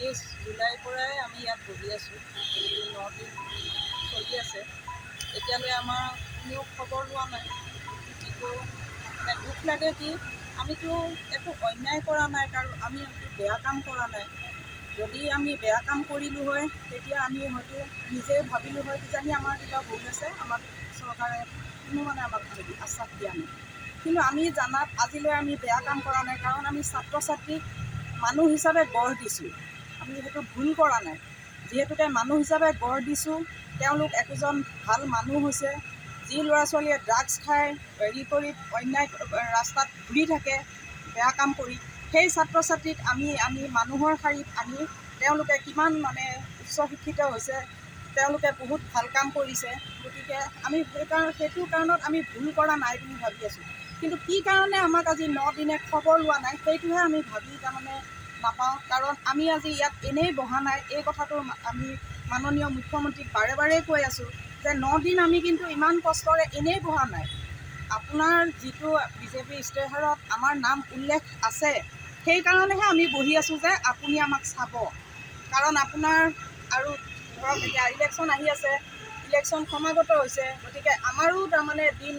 19 জুলাইৰ পৰাই আমি ইয়াত বহি আছোঁ। এই 9 দিন চলি আছে। এতিয়ালৈ আমাৰ কোনেও খবৰ লোৱা নাই। যিটো মানে দুখ লাগে কি আমিতো একো অন্যায় কৰা নাই, কাৰণ আমি একো বেয়া কাম কৰা নাই। যদি আমি বেয়া কাম কৰিলোঁ হয় তেতিয়া আমি হয়তো নিজে ভাবিলোঁ হয় কিজানি আমাৰ কিবা ভুল আছে, আমাক চৰকাৰে কোনো মানে আমাক আশ্বাস দিয়া নাই। কিন্তু আমি জানাত আজিলৈ আমি বেয়া কাম কৰা নাই, কাৰণ আমি ছাত্ৰ ছাত্ৰীক মানুহ হিচাপে গঢ় দিছোঁ। আমি সেইটো ভুল কৰা নাই। যিহেতুকে মানুহ হিচাপে গঢ় দিছোঁ, তেওঁলোক একোজন ভাল মানুহ হৈছে। যি ল'ৰা ছোৱালীয়ে ড্ৰাগছ খায়, হেৰি কৰি অন্যায় ৰাস্তাত ঘূৰি থাকে বেয়া কাম কৰি, সেই ছাত্ৰ ছাত্ৰীক আমি মানুহৰ শাৰীত আনি তেওঁলোকে কিমান মানে উচ্চ শিক্ষিত হৈছে, তেওঁলোকে বহুত ভাল কাম কৰিছে। গতিকে আমি সেইটো কাৰণত আমি ভুল কৰা নাই বুলি ভাবি আছোঁ। কিন্তু কি কাৰণে আমাক আজি 9 দিনে খবৰ লোৱা নাই সেইটোহে আমি ভাবি তাৰমানে নাপাওঁ। কাৰণ আমি আজি ইয়াত এনেই বহা নাই। এই কথাটো আমি মাননীয় মুখ্যমন্ত্ৰীক বাৰে বাৰে কৈ আছোঁ যে 9 দিন আমি কিন্তু ইমান কষ্টৰে এনেই বহা নাই। আপোনাৰ যিটো বিজেপি ইস্তাহাৰত আমাৰ নাম উল্লেখ আছে, সেইকাৰণেহে আমি বহি আছোঁ যে আপুনি আমাক চাব। কাৰণ আপোনাৰ আৰু ধৰক এতিয়া ইলেকশ্যন আহি আছে, ইলেকশ্যন সমাগত হৈছে। গতিকে আমাৰো তাৰমানে দিন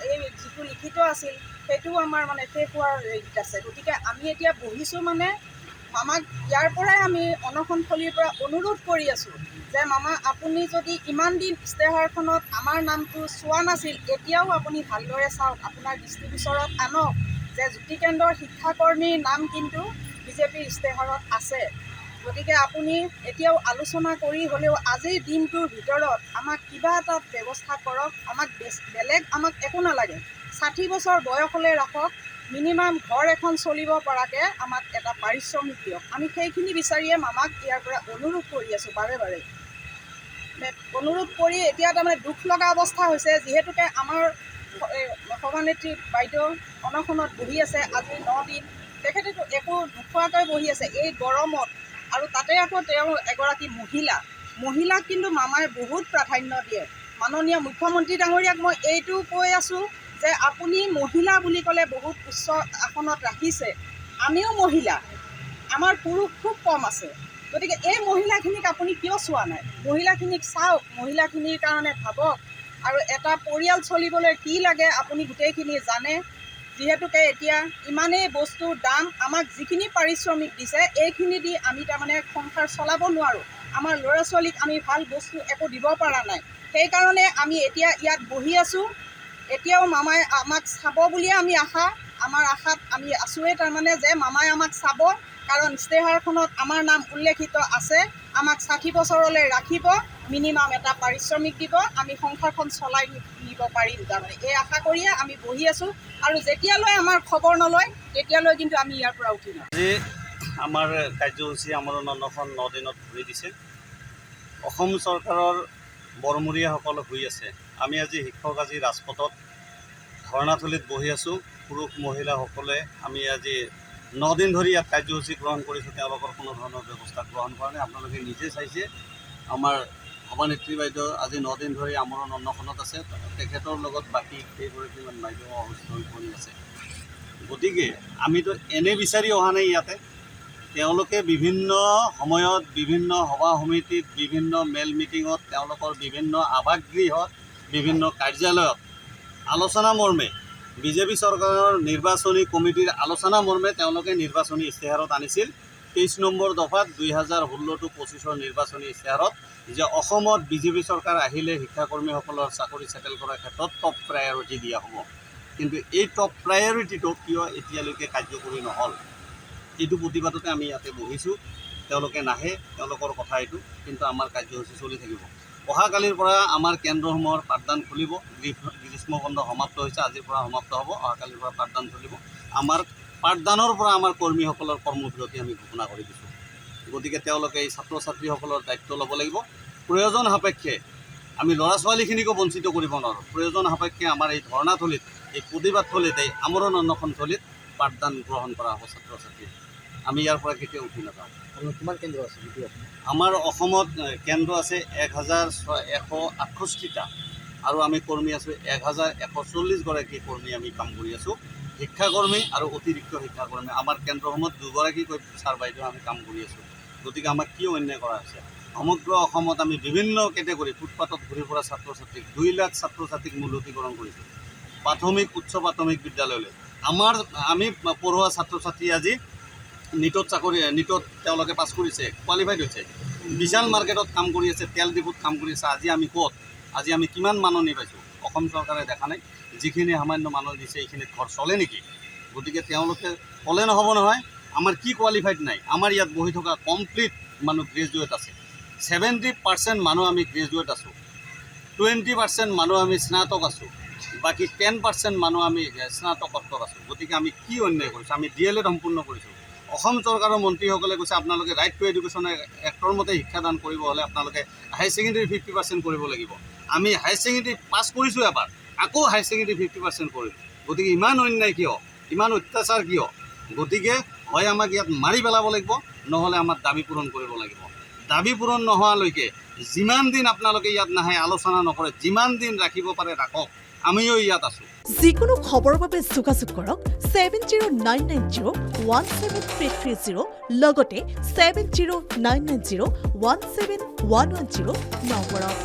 এই যিটো লিখিত আছিল সেইটোও আমাৰ মানে শেষ হোৱাৰ হেৰিত আছে। গতিকে আমি এতিয়া বহিছোঁ মানে মামাক ইয়াৰ পৰাই আমি অনশনস্থলীৰ পৰা অনুৰোধ কৰি আছোঁ যে মামা আপুনি যদি ইমান দিন ইস্তাহাৰখনত আমাৰ নামটো চোৱা নাছিল, এতিয়াও আপুনি ভালদৰে চাওক, আপোনাৰ দৃষ্টিগোচৰত আনক যে জ্যোতি কেন্দ্ৰৰ শিক্ষাকৰ্মীৰ নাম কিন্তু বিজেপিৰ ইস্তাহাৰত আছে। গতিকে আপুনি এতিয়াও আলোচনা কৰি হ'লেও আজিৰ দিনটোৰ ভিতৰত আমাক কিবা এটা ব্যৱস্থা কৰক। আমাক বেলেগ আমাক একো নালাগে। 60 বছৰ বয়স হ'লে ৰাখক, মিনিমাম ঘৰ এখন চলিব পৰাকৈ আমাক এটা পাৰিশ্ৰমিক দিয়ক। আমি সেইখিনি বিচাৰিয়ে মামাক ইয়াৰ পৰা অনুৰোধ কৰি আছোঁ বাৰে বাৰে। অনুৰোধ কৰি এতিয়া তাৰমানে দুখ লগা অৱস্থা হৈছে, যিহেতুকে আমাৰ সভানেত্ৰী বাইদেউ অনশনত বহি আছে আজি 9 দিন। তেখেতেতো একো নোখোৱাকৈ বহি আছে এই গৰমত, আৰু তাতে আকৌ তেওঁ এগৰাকী মহিলাক কিন্তু মামাই বহুত প্ৰাধান্য দিয়ে। মাননীয় মুখ্যমন্ত্ৰী ডাঙৰীয়াক মই এইটো কৈ আছোঁ যে আপুনি মহিলা বুলি ক'লে বহুত উচ্চ আসনত ৰাখিছে। আমিও মহিলা, আমাৰ পুৰুষ খুব কম আছে। গতিকে এই মহিলাখিনিক আপুনি কিয় চোৱা নাই? মহিলাখিনিক চাওক, মহিলাখিনিৰ কাৰণে ভাবক। আৰু এটা পৰিয়াল চলিবলৈ কি লাগে আপুনি গোটেইখিনি জানে। যিহেতুকে এতিয়া ইমানেই বস্তুৰ দাম, আমাক যিখিনি পাৰিশ্ৰমিক দিছে এইখিনি দি আমি তাৰমানে সংসাৰ চলাব নোৱাৰোঁ। আমাৰ ল'ৰা ছোৱালীক আমি ভাল বস্তু একো দিব পৰা নাই। সেইকাৰণে আমি এতিয়া ইয়াত বহি আছোঁ। এতিয়াও মামাই আমাক চাব বুলিয়ে আমি আমাৰ আশাত আমি আছোঁৱেই তাৰমানে যে মামাই আমাক চাব। কাৰণ ইস্তাহাৰখনত আমাৰ নাম উল্লেখিত আছে। আমাক 60 বছৰলৈ ৰাখিব, মিনিমাম এটা পাৰিশ্ৰমিক দিব, আমি সংসাৰখন চলাই নিব পাৰিম। তাৰমানে এই আশা কৰিয়ে আমি বহি আছোঁ। আৰু যেতিয়ালৈ আমাৰ খবৰ নলয় তেতিয়ালৈ কিন্তু আমি ইয়াৰ পৰা উঠিম। আজি আমাৰ কাৰ্যসূচী আমৰণ অনশন 9 দিনত ঘূৰি দিছে। অসম চৰকাৰৰ বৰমূৰীয়াসকল শুই আছে। আমি আজি শিক্ষক আজি ৰাজপথত ধৰ্ণাথলীত বহি আছোঁ। পুৰুষ মহিলাসকলে আমি আজি 9 দিন ধৰি ইয়াত কাৰ্যসূচী গ্ৰহণ কৰিছোঁ। তেওঁলোকৰ কোনো ধৰণৰ ব্যৱস্থা গ্ৰহণ কৰা নাই। আপোনালোকে নিজে চাইছে আমাৰ সভানেত্ৰী বাইদেউ আজি 9 দিন ধৰি আমৰণ অনশনত আছে। তেখেতৰ লগত বাকী কেইগৰাকীমান বাইদেউ অসুস্থ হৈ পৰি আছে। গতিকে আমিতো এনে বিচাৰি অহা নাই ইয়াতে। তেওঁলোকে বিভিন্ন সময়ত বিভিন্ন সভা সমিতিত, বিভিন্ন মেল মিটিঙত, তেওঁলোকৰ বিভিন্ন আৱাসগৃহত, বিভিন্ন কাৰ্যালয়ত আলোচনা মৰ্মে বিজেপি চৰকাৰৰ নিৰ্বাচনী কমিটিৰ আলোচনা মৰ্মে তেওঁলোকে নিৰ্বাচনী ইস্তাহাৰত আনিছিল 23 নম্বৰ দফাত 2016-25 নিৰ্বাচনী ইস্তাহাৰত যে অসমত বিজেপি চৰকাৰ আহিলে শিক্ষাকৰ্মীসকলৰ চাকৰি চেটেল কৰাৰ ক্ষেত্ৰত টপ প্ৰায়ৰিটি দিয়া হ'ব। কিন্তু এই টপ প্ৰায়ৰিটিটো কিয় এতিয়ালৈকে কাৰ্যকৰী নহ'ল? এইটো প্ৰতিবাদতে আমি ইয়াতে বহিছোঁ। তেওঁলোকে নাহে, তেওঁলোকৰ কথা এইটো, কিন্তু আমাৰ কাৰ্যসূচী চলি থাকিব। অহাকালিৰ পৰা আমাৰ কেন্দ্ৰসমূহৰ পাঠদান খুলিব। গ্ৰীষ্মবন্ধ সমাপ্ত হৈছে, আজিৰ পৰা সমাপ্ত হ'ব। অহাকালিৰ পৰা পাঠদান চলিব। আমাৰ পাঠদানৰ পৰা আমাৰ কৰ্মীসকলৰ কৰ্মবিৰতি আমি ঘোষণা কৰি দিছোঁ। গতিকে তেওঁলোকে এই ছাত্ৰ ছাত্ৰীসকলৰ দায়িত্ব ল'ব লাগিব। প্ৰয়োজন সাপেক্ষে আমি ল'ৰা ছোৱালীখিনিকো বঞ্চিত কৰিব নোৱাৰোঁ। প্ৰয়োজন সাপেক্ষে আমাৰ এই ধৰ্ণাথলীত, এই প্ৰতিবাদথলীত, এই আমৰণ অনশনথলীত পাঠদান গ্ৰহণ কৰা হ'ব ছাত্ৰ ছাত্ৰী। আমি ইয়াৰ পৰা কেতিয়াও উঠি নাযাওঁ। কিমান কেন্দ্ৰ আছে? আমাৰ অসমত কেন্দ্ৰ আছে 1168টা, আৰু আমি কৰ্মী আছোঁ 1140 গৰাকী কৰ্মী আমি কাম কৰি আছোঁ। শিক্ষাকৰ্মী আৰু অতিৰিক্ত শিক্ষাকৰ্মী আমাৰ কেন্দ্ৰসমূহত 2গৰাকীকৈ ছাৰ বাইদেউ আমি কাম কৰি আছোঁ। গতিকে আমাক কি অন্যায় কৰা হৈছে? সমগ্ৰ অসমত আমি বিভিন্ন কেটেগৰী ফুটপাথত ঘূৰি ফুৰা ছাত্ৰ ছাত্ৰীক 2 লাখ ছাত্ৰ ছাত্ৰীক মূলতীকৰণ কৰিছোঁ, প্ৰাথমিক উচ্চ প্ৰাথমিক বিদ্যালয়লৈ। আমি পঢ়ুৱা ছাত্ৰ ছাত্ৰী আজি নিটত তেওঁলোকে পাছ কৰিছে, কোৱালিফাইড হৈছে, বিশাল মাৰ্কেটত কাম কৰি আছে, তেল ডিপুত কাম কৰি আছে। আজি আমি ক'ত? আজি আমি কিমান মাননি পাইছোঁ? অসম চৰকাৰে দেখা নাই। যিখিনি সামান্য মানুহ দিছে এইখিনিত ঘৰ চলে নেকি? গতিকে তেওঁলোকে ক'লে নহ'ব নহয়। আমাৰ কি কোৱালিফাইড নাই? আমাৰ ইয়াত বহি থকা কমপ্লিট মানুহ গ্ৰেজুৱেট আছে, 70% মানুহ আমি গ্ৰেজুৱেট আছোঁ, 20% মানুহ আমি স্নাতক আছোঁ, বাকী 10% মানুহ আমি স্নাতকোত্তৰ আছোঁ। গতিকে আমি কি অন্যায় কৰিছোঁ? আমি DLED সম্পূৰ্ণ কৰিছোঁ। অসম চৰকাৰৰ মন্ত্ৰীসকলে কৈছে আপোনালোকে ৰাইট টু এডুকেশ্যনৰ এক্টৰ মতে শিক্ষাদান কৰিব হ'লে আপোনালোকে হায়াৰ ছেকেণ্ডেৰী 50% কৰিব লাগিব। আমি হায়াৰ ছেকেণ্ডেৰী পাছ কৰিছোঁ এবাৰ, আকৌ হায়াৰ ছেকেণ্ডেৰী 50% কৰিম। গতিকে ইমান অন্যায় কিয়? ইমান অত্যাচাৰ কিয়? গতিকে হয় আমাক ইয়াত মাৰি পেলাব লাগিব, নহ'লে আমাৰ দাবী পূৰণ কৰিব লাগিব। দাবী পূৰণ নোহোৱালৈকে যিমান দিন আপোনালোকে ইয়াত নাহে, আলোচনা নকৰে, যিমান দিন ৰাখিব পাৰে ৰাখক, আমিও ইয়াত আছোঁ। যিকোনো খবৰৰ বাবে যোগাযোগ কৰক 7099017330 লগতে 7099017110 নম্বৰত।